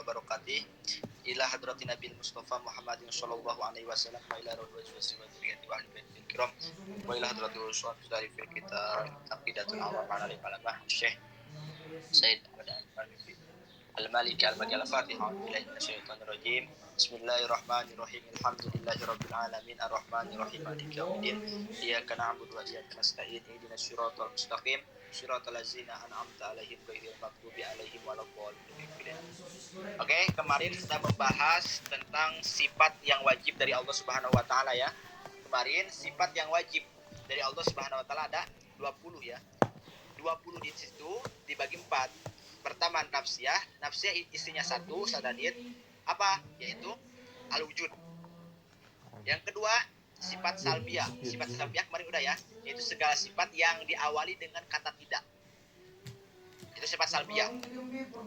barakatuh. Ila hadrati Nabi Mustafa Muhammadin sallallahu alaihi wasallam wa ila rawdati wa dzurriyyati wa ahli baitil kiram wa ila hadrati usul dari kita aqidatul awam ala al-ulama Syekh Said Ahmad Al-Maliki al-Baqi al-Fatihah billahi minasyaitonir rajim. Bismillahirrahmanirrahim. Alhamdulillahirabbil alamin arrahmanirrahim maliki yaumiddin. Iyyaka na'budu wa iyyaka nasta'in. Ihdinas siratal mustaqim. Siratal ladzina an'amta 'alaihim ghairil maghdubi 'alaihim waladdallin. Oke, kemarin kita membahas tentang sifat yang wajib dari Allah Subhanahu wa taala ya. Kemarin sifat yang wajib dari Allah Subhanahu wa taala ada 20 ya. 20 di situ dibagi 4. Pertama nafsiyah isinya 1 sadadid apa? Yaitu al-wujud. Yang kedua sifat salbiyah. Sifat salbiyah kemarin udah ya, yaitu segala sifat yang diawali dengan kata tidak. Itu sifat salbiyah.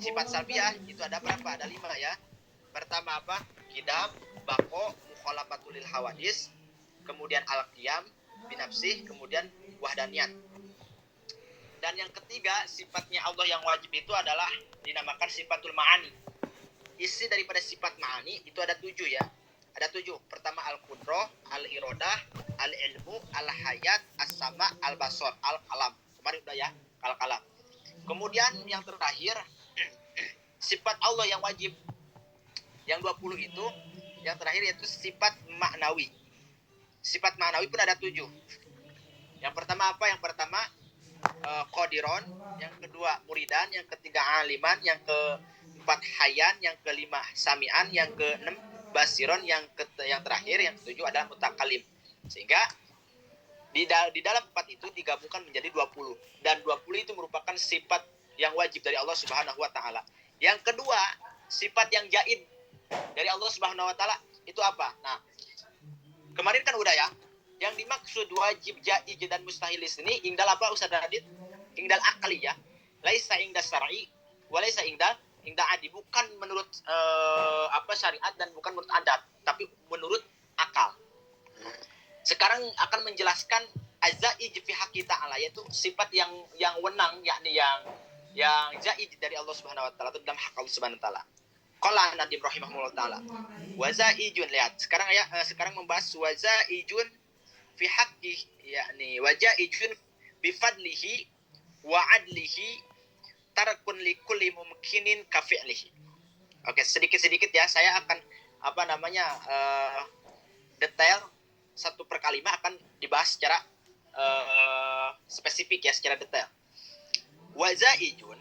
Sifat salbiyah itu ada berapa? Ada 5 ya. Pertama apa? Qidam, baqo, mukhalafatul lil hawadis, kemudian al-qiyam binafsih, kemudian wahdaniyat. Dan yang ketiga, sifatnya Allah yang wajib itu adalah dinamakan sifatul ma'ani. Isi daripada sifat ma'ani itu ada 7 ya. Ada 7. Pertama al-qudrah, al-iradah, al-ilmu, al-hayat, as-sama, al-basar, al-qalam. Kemarin udah ya, al-qalam. Kemudian yang terakhir sifat Allah yang wajib. Yang 20 itu yang terakhir yaitu sifat maknawi. Sifat maknawi pun ada 7. Yang pertama apa? Yang pertama qadiron, yang kedua muridan, yang ketiga aliman, yang keempat hayan, yang kelima samian, yang keenam basiron, yang terakhir yang ketujuh adalah mutakalim. Sehingga di dalam 4 itu digabungkan menjadi 20. Dan 20 itu merupakan sifat yang wajib dari Allah Subhanahu wa taala. Yang kedua, sifat yang jaid dari Allah Subhanahu wa taala itu apa? Nah, kemarin kan udah ya. Yang dimaksud wajib, jaid dan mustahil ini ingdal apa Ustaz Radit? Ingdal akli ya. Laisa ingdal syar'i wa laisa ingdal adi. Bukan menurut syariat dan bukan menurut adat, tapi menurut akal. Sekarang akan menjelaskan azzaij fi haqqi ta'ala, yaitu sifat yang wenang, yakni yang zaid dari Allah Subhanahu wa taala, itu dalam hak Allah Subhanahu wa taala. Qala Nadim rahimahullah taala. Wa zaijun, lihat. Sekarang membahas wa zaijun fi haqqi, yakni wa zaijun bi fadlihi wa adlihi tarakun li kulli mumkinin ka fi'lihi. Oke, sedikit-sedikit ya, saya akan detail satu per kalimat akan dibahas secara spesifik ya, secara detail. Wa zaijun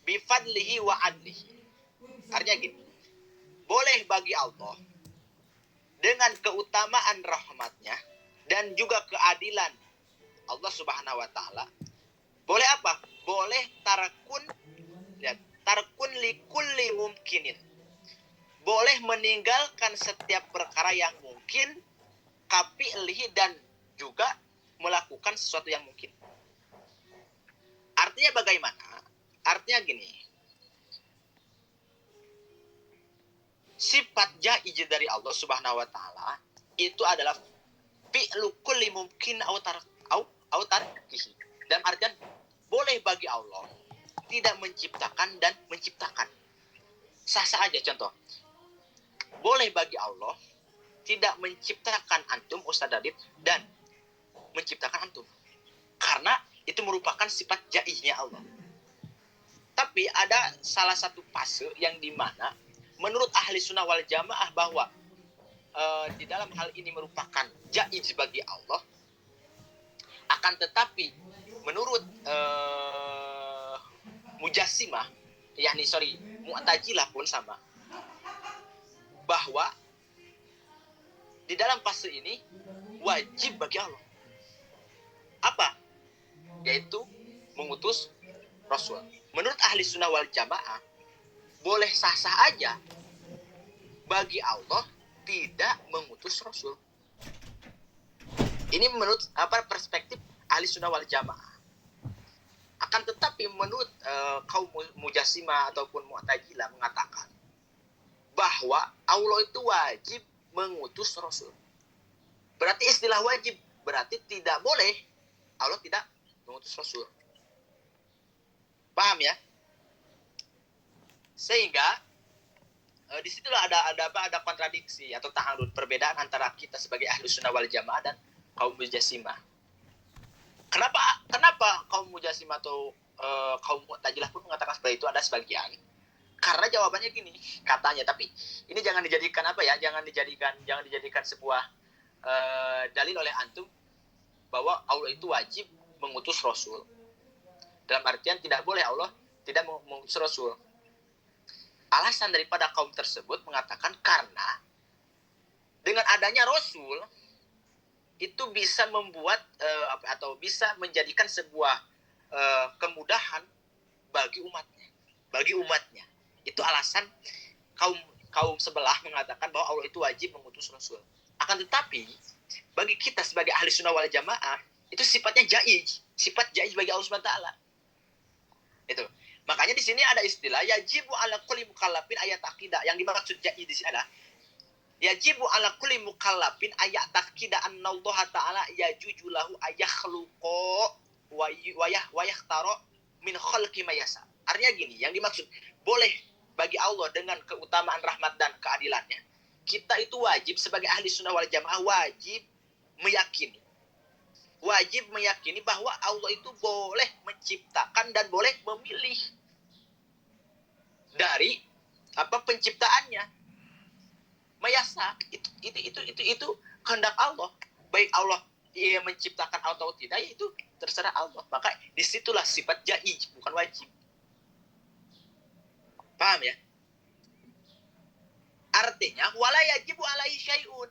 bi fadlihi wa adlihi. Artinya gini, boleh bagi Allah dengan keutamaan rahmatnya dan juga keadilan Allah Subhanahu wa taala, boleh apa? Boleh tarakun li kulli mumkinin. Boleh meninggalkan setiap perkara yang mungkin, kafi'lihi, dan juga melakukan sesuatu yang mungkin. Artinya bagaimana? Artinya gini. Sifat jaiz dari Allah Subhanahu wa taala itu adalah fi'lu kulli mumkin au tarkihi. Dan artian boleh bagi Allah tidak menciptakan dan menciptakan. Sah-sah aja. Contoh. Boleh bagi Allah tidak menciptakan antum Ustaz Dadit dan menciptakan antum. Karena itu merupakan sifat jaiznya Allah. Tapi ada salah satu fase yang dimana menurut ahli sunnah wal jamaah bahwa di dalam hal ini merupakan jaiz bagi Allah. Akan tetapi menurut Mujassimah, Mu'tazilah pun sama, bahwa di dalam fase ini wajib bagi Allah. Apa? Yaitu mengutus Rasul. Menurut ahli sunnah wal jamaah, boleh sah-sah aja bagi Allah tidak mengutus Rasul. Ini menurut perspektif ahli sunnah wal jamaah. Akan tetapi menurut kaum Mujassimah ataupun Mu'tazilah mengatakan bahwa Allah itu wajib mengutus Rasul. Berarti istilah wajib berarti tidak boleh Allah tidak mengutus Rasul. Paham ya? Sehingga di situlah ada kontradiksi atau ta'arud, perbedaan antara kita sebagai ahlu sunnah wal jamaah dan kaum Mu'tazilah. Kenapa kaum Mu'tazilah atau kaum Mu'tazilah pun mengatakan seperti itu, ada sebagian. Karena jawabannya gini, katanya, tapi ini jangan dijadikan jangan dijadikan sebuah dalil oleh antum bahwa Allah itu wajib mengutus Rasul. Dalam artian tidak boleh Allah tidak mengutus Rasul. Alasan daripada kaum tersebut mengatakan karena dengan adanya Rasul itu bisa membuat atau bisa menjadikan sebuah kemudahan bagi umatnya. Itu alasan kaum sebelah mengatakan bahwa Allah itu wajib mengutus Rasul. Akan tetapi bagi kita sebagai ahli sunnah wal jamaah itu sifatnya jaiz, sifat jaiz bagi Allah Subhanahu wa taala. Itu. Makanya di sini ada istilah yajibu ala kulli mukallafin ayat aqidah. Yang dimaksud jaiz di sini adalah yajibu ala kulli mukallafin ayat aqidah annallaha ta'ala yajuju lahu ayakhluqa wa yakhtara min khalqi ma yasa. Artinya gini, yang dimaksud boleh bagi Allah dengan keutamaan rahmat dan keadilannya. Kita itu wajib sebagai ahli sunnah wal jamaah wajib meyakini bahwa Allah itu boleh menciptakan dan boleh memilih dari penciptaannya. Mayasa itu kehendak Allah. Baik Allah ia menciptakan atau tidak, itu terserah Allah. Maka disitulah sifat jaiz, bukan wajib. Paham ya? Artinya wala yajibu alaihi syai'un.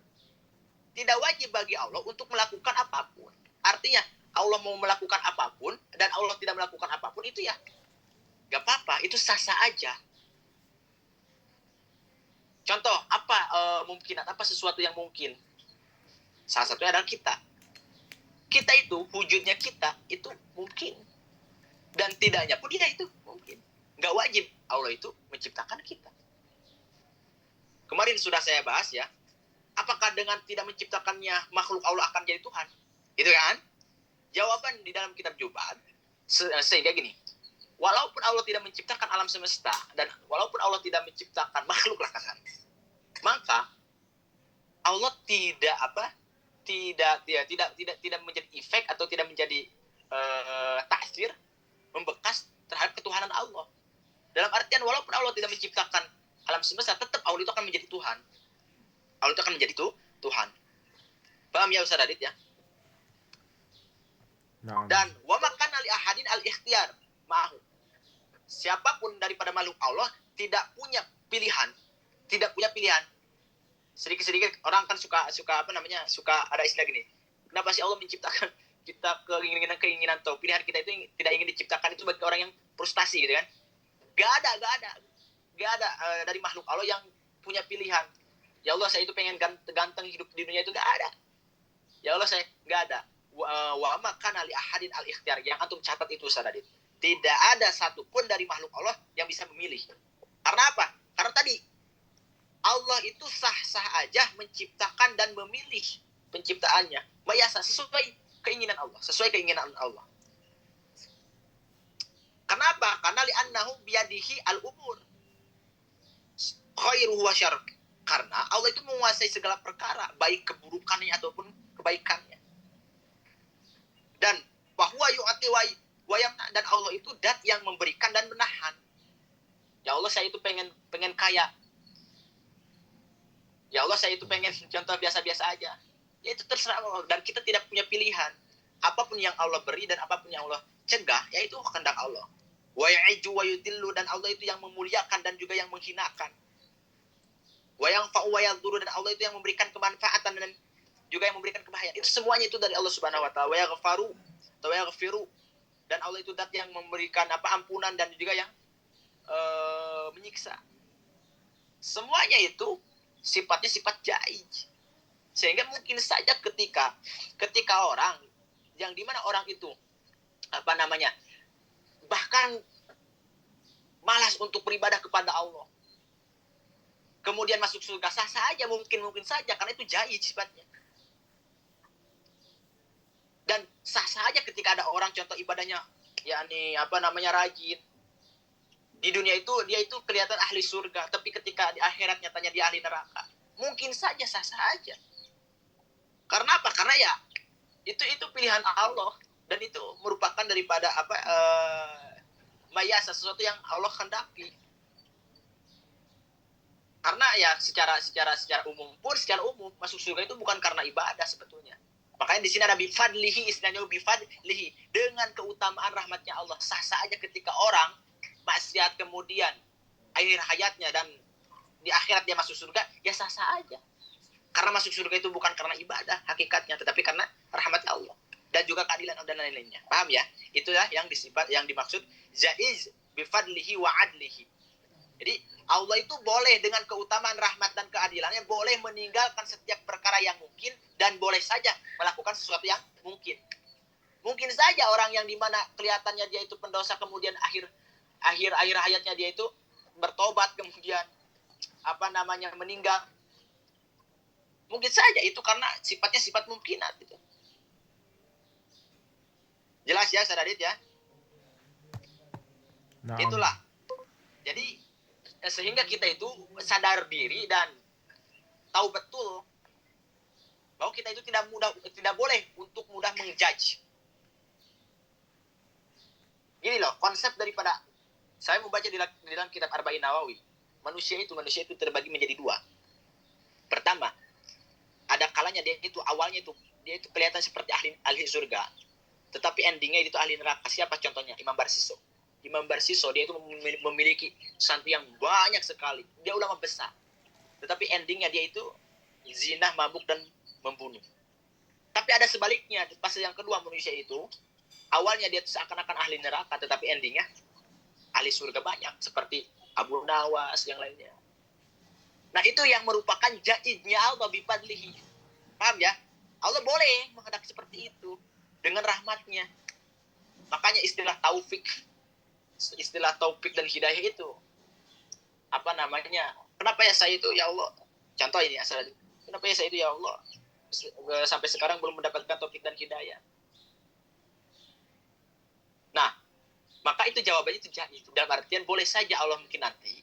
Tidak wajib bagi Allah untuk melakukan apapun. Artinya Allah mau melakukan apapun dan Allah tidak melakukan apapun, itu ya gak apa-apa, itu sah-sah aja. Contoh, mungkin apa sesuatu yang mungkin? Salah satunya adalah kita. Kita itu, wujudnya kita itu mungkin. Dan tidaknya pun dia itu mungkin. Gak wajib Allah itu menciptakan kita. Kemarin sudah saya bahas ya. Apakah dengan tidak menciptakannya makhluk Allah akan jadi Tuhan? Gitu kan? Jawaban di dalam kitab Jubat sehingga gini. Walaupun Allah tidak menciptakan alam semesta dan walaupun Allah tidak menciptakan makhluk lah kan, maka Allah tidak menjadi efek atau tidak menjadi taksir membekas terhadap ketuhanan Allah. Dalam artian walaupun Allah tidak menciptakan alam semesta, tetap Allah itu akan menjadi Tuhan. Allah itu akan menjadi Tuhan. Paham ya Ustaz Adit ya? Nah. Dan wa makana li ahadin al-ikhtiyar ma'ahu. Siapapun daripada makhluk Allah tidak punya pilihan. Sedikit-sedikit orang kan suka ada istilah gini. Kenapa sih Allah menciptakan kita keinginan atau pilihan kita itu tidak ingin diciptakan itu bagi orang yang frustasi gitu kan? Gak ada dari makhluk Allah yang punya pilihan. Ya Allah, saya itu pengen ganteng hidup di dunia itu, gak ada. Ya Allah, saya gak ada. Wa makana li ahadin al-ikhtiyar. Yang antum catat itu Ustaz Adit. Tidak ada satupun dari makhluk Allah yang bisa memilih. Karena apa? Karena tadi Allah itu sah-sah aja menciptakan dan memilih penciptaannya. Mayasa, sesuai keinginan Allah. Kenapa? Karena li'annahu biyadihi al-umur. Khairuhu wa syarr. Karena Allah itu menguasai segala perkara, baik keburukannya ataupun kebaikannya. Dan bahwa yu'ati wa yamna, dan Allah itu dat yang memberikan dan menahan. Ya Allah, saya itu pengen kaya. Ya Allah, saya itu pengen contoh biasa-biasa aja. Ya itu terserah Allah, dan kita tidak punya pilihan. Apapun yang Allah beri dan apapun yang Allah cegah, ya itu kehendak Allah. Wa ya'iju wa yudillu, dan Allah itu yang memuliakan dan juga yang menghinakan. Wa yanfa'u wa yadhuru, dan Allah itu yang memberikan kemanfaatan dan juga yang memberikan kebahayaan. Itu semuanya itu dari Allah Subhanahu wa taala. Wa yaghfiru, dan Allah itu zat yang memberikan ampunan dan juga yang menyiksa. Semuanya itu sifatnya sifat jaiz. Sehingga mungkin saja ketika orang yang dimana orang itu bahkan malas untuk beribadah kepada Allah, kemudian masuk surga, sah saja, mungkin saja, karena itu jaiz sifatnya. Dan sah saja ketika ada orang contoh ibadahnya rajin, Di dunia itu dia itu kelihatan ahli surga, tapi ketika di akhirat nyatanya dia ahli neraka. Mungkin saja sah-sah aja. Karena apa? Karena ya itu pilihan Allah dan itu merupakan daripada mayasa, sesuatu yang Allah kehendaki. Karena ya secara umum masuk surga itu bukan karena ibadah sebetulnya. Makanya di sini ada bifadlihi, istilahnya bifadlihi, dengan keutamaan rahmatnya Allah. Sah-sah aja ketika orang maksiat kemudian akhir hayatnya dan di akhirat dia masuk surga, ya sah-sah aja. Karena masuk surga itu bukan karena ibadah hakikatnya, tetapi karena rahmat Allah dan juga keadilan dan lain-lainnya. Paham ya? Itulah yang dimaksud jaiz bifadlihi wa adlihi. Jadi Allah itu boleh dengan keutamaan rahmat dan keadilannya boleh meninggalkan setiap perkara yang mungkin dan boleh saja melakukan sesuatu yang mungkin. Mungkin saja orang yang dimana kelihatannya dia itu pendosa kemudian akhir hayatnya dia itu bertobat kemudian meninggal. Mungkin saja itu karena sifatnya sifat mungkinat gitu. Jelas ya, Sadadit ya? Nah. Itulah. Jadi sehingga kita itu sadar diri dan tahu betul bahwa kita itu tidak boleh untuk mudah menjudge. Gini loh, konsep daripada saya membaca di dalam kitab Arba'in Nawawi. Manusia itu terbagi menjadi dua. Pertama, ada kalanya dia itu kelihatan seperti ahli surga, tetapi endingnya itu ahli neraka. Siapa contohnya? Imam Barsiso dia itu memiliki santri yang banyak sekali. Dia ulama besar. Tetapi endingnya dia itu zina, mabuk dan membunuh. Tapi ada sebaliknya, fase yang kedua manusia itu awalnya dia seakan-akan ahli neraka, tetapi endingnya ahli surga banyak seperti Abu Nawas yang lainnya. Nah, itu yang merupakan jaiznya Allah bifadlihi. Paham ya? Allah boleh menghendaki seperti itu dengan rahmatnya. Makanya istilah taufik dan hidayah itu kenapa ya saya itu ya Allah, contoh ini asal, kenapa ya saya itu ya Allah sampai sekarang belum mendapatkan taufik dan hidayah. Nah, maka itu jawabannya itu jaiz. Dalam artian boleh saja Allah mungkin nanti,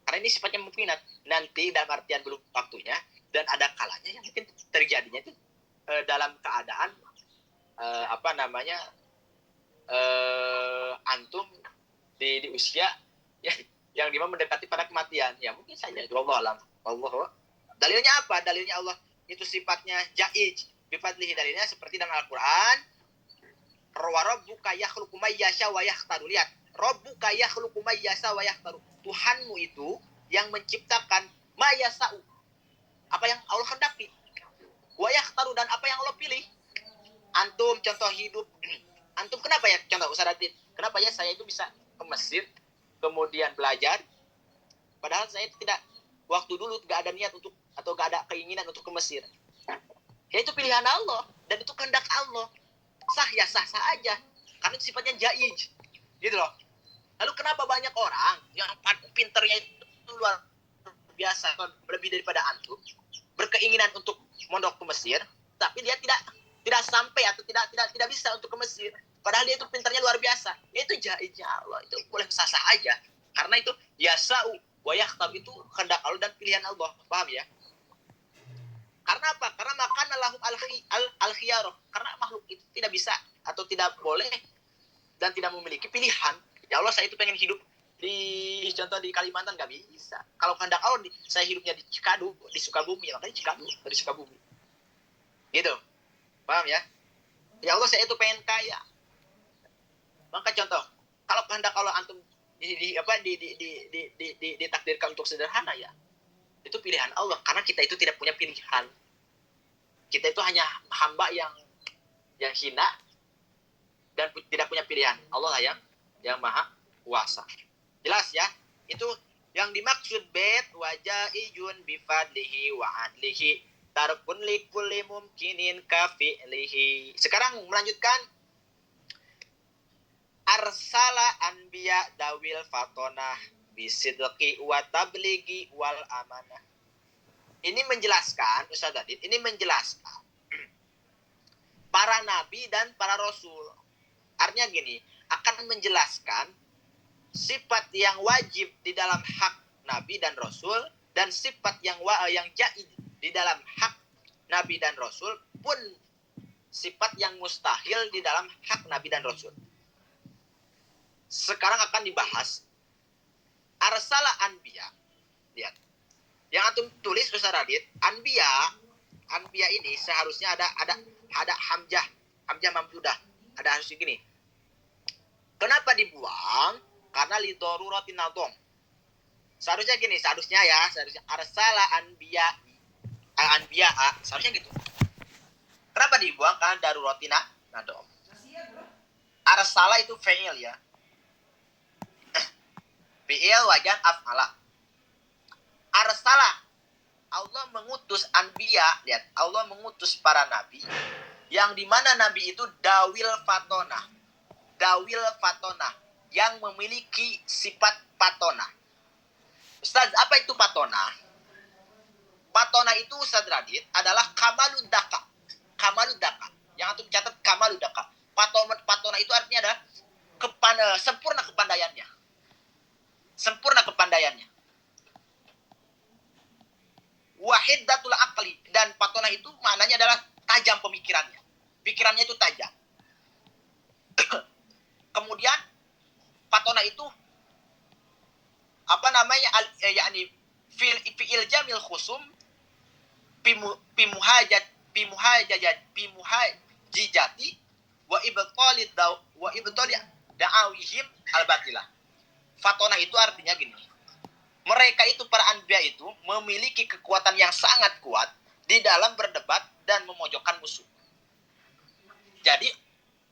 karena ini sifatnya mungkin nanti dalam artian belum waktunya, dan ada kalanya yang mungkin terjadinya itu dalam keadaan antum di usia yang dimana mendekati pada kematian, ya mungkin saja itu Allah. Dalilnya apa? Dalilnya Allah itu sifatnya jaiz bifadlihi. Dalilnya seperti dalam Al-Quran, wa rabbuka yakhluqu may yasha wa yakhtaru. Lihat, rabbuka yakhluqu may yasha wa yakhtaru. Tuhanmu itu yang menciptakan ma yasa'u, apa yang Allah hendaki, wa yakhtaru, dan apa yang Allah pilih. Antum contoh hidup, antum kenapa ya, contoh Ustaz Adit, kenapa ya saya itu bisa ke Mesir kemudian belajar, padahal saya tidak, waktu dulu gak ada niat untuk, atau gak ada keinginan untuk ke Mesir. Ya itu pilihan Allah dan itu kehendak Allah. Sah aja karena itu sifatnya jaiz gitu loh. Lalu kenapa banyak orang yang pinternya itu luar biasa, lebih daripada antum, berkeinginan untuk mondok ke Mesir, tapi dia tidak sampai atau tidak bisa untuk ke Mesir, padahal dia itu pintarnya luar biasa. Ya itu jaiznya Allah, itu boleh sah aja karena itu yasa'u wa yakhtab, itu kehendak Allah dan pilihan Allah. Paham ya? Karena apa? Karena makana lahum al-khiyarah. Karena makhluk itu tidak bisa atau tidak boleh dan tidak memiliki pilihan. Ya Allah, saya itu pengen hidup di Kalimantan, nggak bisa. Kalau kehendak Allah, saya hidupnya di Cikadu, di Sukabumi, makanya Cikadu, dari Sukabumi. Gitu. Paham ya? Ya Allah, saya itu pengen kaya. Maka contoh, kalau kehendak Allah antum ditakdirkan untuk sederhana, ya itu pilihan Allah, karena kita itu tidak punya pilihan. Kita itu hanya hamba yang hina dan tidak punya pilihan. Allah lah yang maha kuasa. Jelas ya? Itu yang dimaksud bait wajaijun bifadlihi wa adlihi tarkun likulli mumkinin kafi'lihi. Sekarang melanjutkan arsala anbiya dawil fatonah bisidqi wa tablighi wal amanah. Ini menjelaskan, Ustaz Adit, para nabi dan para rasul. Artinya gini, akan menjelaskan sifat yang wajib di dalam hak Nabi dan Rasul, dan sifat yang jaiz di dalam hak Nabi dan Rasul, pun sifat yang mustahil di dalam hak Nabi dan Rasul. Sekarang akan dibahas arsala anbiya. Lihat. Yang antum tulis Ustaz Radit, anbiya ini seharusnya ada hamzah mamdudah. Ada harus gini. Kenapa dibuang? Karena li daruratin nadham. Seharusnya arsala anbiya seharusnya gitu. Kenapa dibuang? Karena daruratin nadham. Arsala itu fi'il ya. Fi'il wajan af'ala. Arsala, Allah mengutus anbiya, lihat, Allah mengutus para nabi, yang dimana nabi itu dawil fatona, yang memiliki sifat patona. Ustaz, apa itu patona? Patona itu Ustaz Radit adalah kamaludaka. Yang antum catat kamaludaka. Patona itu artinya adalah sempurna kepandaiannya. Wahidatul aqli, dan patona itu maknanya adalah tajam pemikirannya. Pikirannya itu tajam. Kemudian patona itu yakni fi'il jamil khusum pimuhajijati wa ibtali da'awihim al-batilah. Fatona itu artinya gini. Mereka itu, para anbiya itu, memiliki kekuatan yang sangat kuat di dalam berdebat dan memojokkan musuh. Jadi,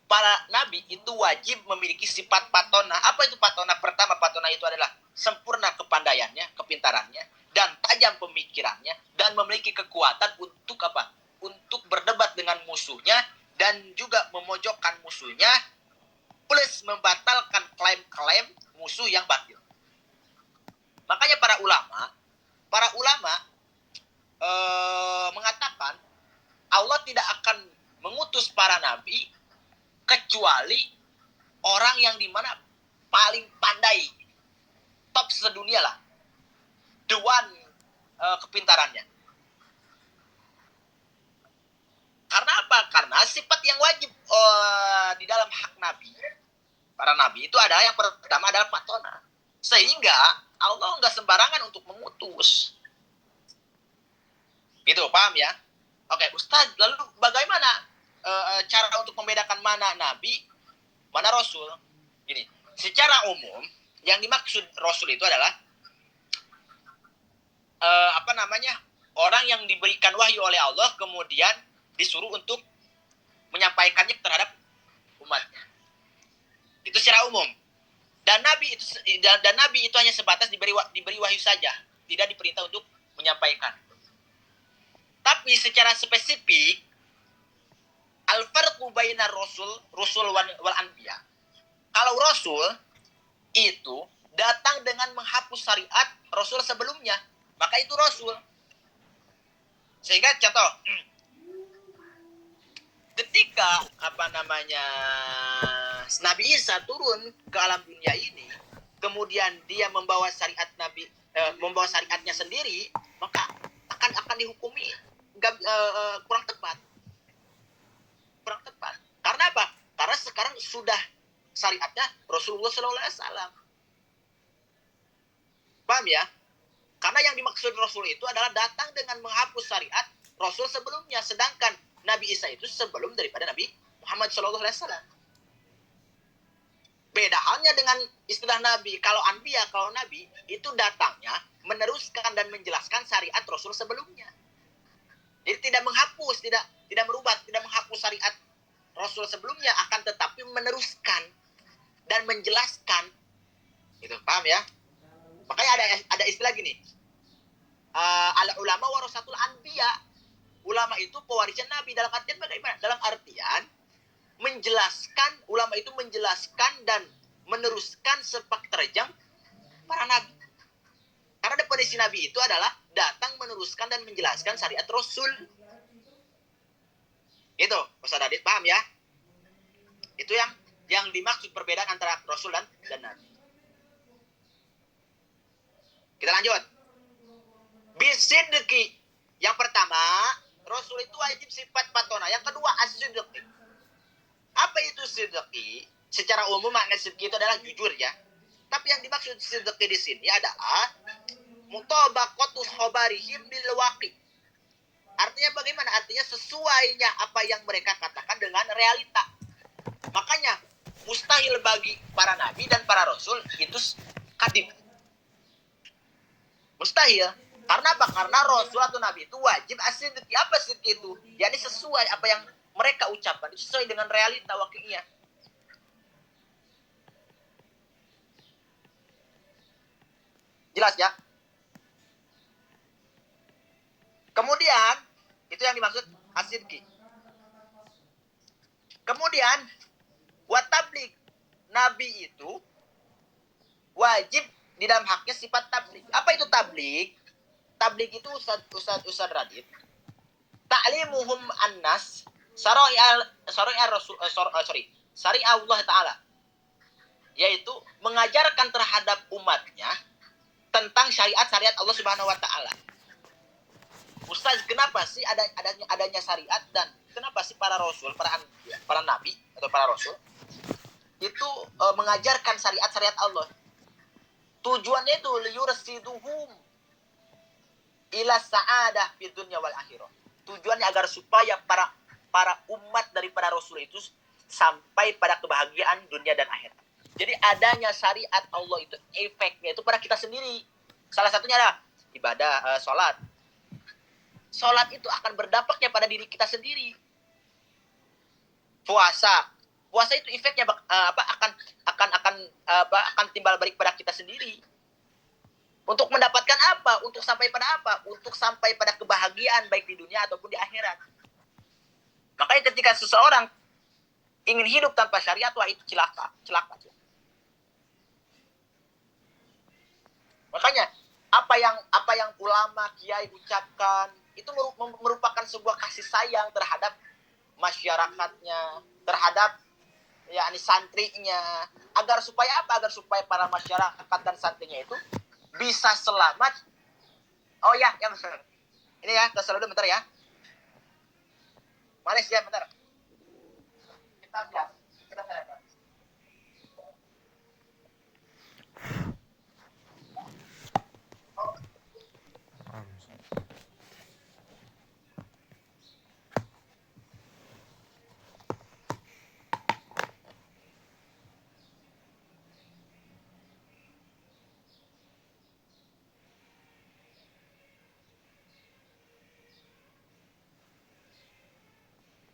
para nabi itu wajib memiliki sifat patona. Apa itu patona? Pertama, patona itu adalah sempurna kepandaiannya, kepintarannya, dan tajam pemikirannya, dan memiliki kekuatan untuk apa? Untuk berdebat dengan musuhnya, dan juga memojokkan musuhnya, plus membatalkan klaim-klaim musuh yang batil. Makanya para ulama mengatakan Allah tidak akan mengutus para nabi kecuali orang yang dimana paling pandai, top sedunia lah, the one kepintarannya. Karena apa? Karena sifat yang wajib di dalam hak nabi, para nabi itu adalah yang pertama adalah patona. Sehingga Allah nggak sembarangan untuk mengutus. Gitu, paham ya? Oke, Ustaz, lalu bagaimana cara untuk membedakan mana nabi, mana rasul? Gini, secara umum, yang dimaksud rasul itu adalah orang yang diberikan wahyu oleh Allah, kemudian disuruh untuk menyampaikannya terhadap umatnya. Itu secara umum. Dan nabi itu hanya sebatas diberi wahyu saja, tidak diperintah untuk menyampaikan. Tapi secara spesifik, al-farqu bainar rasul wal anbiya. Kalau rasul itu datang dengan menghapus syariat rasul sebelumnya, maka itu rasul. Sehingga contoh, ketika Nabi Isa turun ke alam dunia ini, kemudian dia membawa syariatnya sendiri, maka akan dihukumi kurang tepat. Karena apa? Karena sekarang sudah syariatnya Rasulullah SAW. Paham ya? Karena yang dimaksud Rasul itu adalah datang dengan menghapus syariat Rasul sebelumnya, sedangkan Nabi Isa itu sebelum daripada Nabi Muhammad SAW. Beda halnya dengan istilah Nabi. Kalau Nabi itu datangnya meneruskan dan menjelaskan syariat Rasul sebelumnya. Jadi tidak menghapus, tidak merubah, tidak menghapus syariat Rasul sebelumnya, akan tetapi meneruskan dan menjelaskan. Itu paham ya? Makanya ada istilah gini. Al-ulama warasatul anbiya. Ulama itu pewarisan Nabi. Dalam artian bagaimana? Dalam artian ulama itu menjelaskan dan meneruskan sepak terjang para nabi. Karena definisi nabi itu adalah datang meneruskan dan menjelaskan syariat Rasul. Itu, Ustaz Adit, paham ya? Itu yang dimaksud perbedaan antara Rasul dan nabi. Kita lanjut. Bisidqi. Yang pertama, Rasul itu wajib sifat patona. Yang kedua, as-sidqi. Apa itu sidqi? Secara umum makna sidqi itu adalah jujur ya. Tapi yang dimaksud sidqi di sini adalah mutabaqatus khabarihim bil waqi. Artinya bagaimana? Artinya sesuainya apa yang mereka katakan dengan realita. Makanya mustahil bagi para nabi dan para rasul itu kadhib. Mustahil. Karena apa? Karena rasul atau nabi itu wajib as-sidqi. Apa sidqi itu? Yani sesuai apa yang mereka ucapkan, sesuai dengan realita waqi'iyah. Jelas ya? Kemudian, itu yang dimaksud as-sidqi. Kemudian, watablik. Nabi itu wajib di dalam haknya sifat tablik. Apa itu tablik? Tablik itu Ustaz Radit. Ta'limuhum annas syari Allah Ta'ala. Yaitu mengajarkan terhadap umatnya tentang syariat-syariat Allah Subhanahu wa Ta'ala. Ustaz, kenapa sih adanya syariat dan kenapa sih para rasul, para nabi atau para rasul itu mengajarkan syariat-syariat Allah? Tujuannya itu liyursiduhum ila sa'adah fid dunya wal akhirah. Tujuannya agar supaya para umat dari para rasul itu sampai pada kebahagiaan dunia dan akhirat. Jadi adanya syariat Allah itu efeknya itu pada kita sendiri. Salah satunya adalah ibadah, sholat. Sholat itu akan berdampaknya pada diri kita sendiri. Puasa itu efeknya akan timbal balik pada kita sendiri. Untuk mendapatkan apa? Untuk sampai pada apa? Untuk sampai pada kebahagiaan baik di dunia ataupun di akhirat. Makanya ketika seseorang ingin hidup tanpa syariat, wah itu celaka. Makanya apa yang ulama kiai ucapkan itu merupakan sebuah kasih sayang terhadap masyarakatnya, terhadap yakni santrinya, agar supaya apa? Agar supaya para masyarakat dan santrinya itu bisa selamat. Oh ya, ini ya, kesel dulu bentar ya. Manis ya, bentar. Kita lihat.